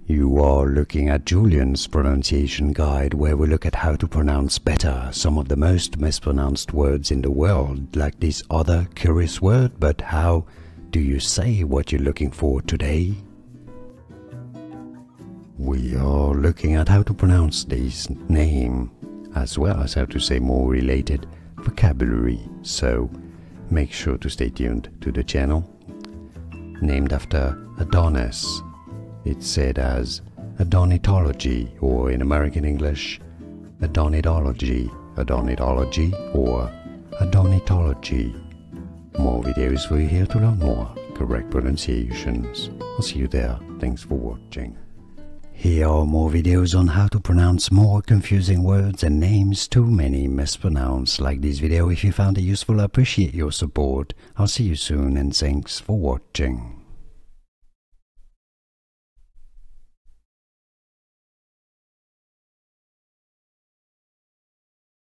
You are looking at Julian's pronunciation guide, where we look at how to pronounce better some of the most mispronounced words in the world, like this other curious word. But how do you say what you're looking for today? We are looking at how to pronounce this name, as well as how to say more related vocabulary, so make sure to stay tuned to the channel. Named after Adonis, it's said as Adonitology, or in American English, Adonitology, Adonitology, or Adonitology. More videos for you here to learn more correct pronunciations. I'll see you there. Thanks for watching. Here are more videos on how to pronounce more confusing words and names too many mispronounced. Like this video if you found it useful. I appreciate your support. I'll see you soon and thanks for watching.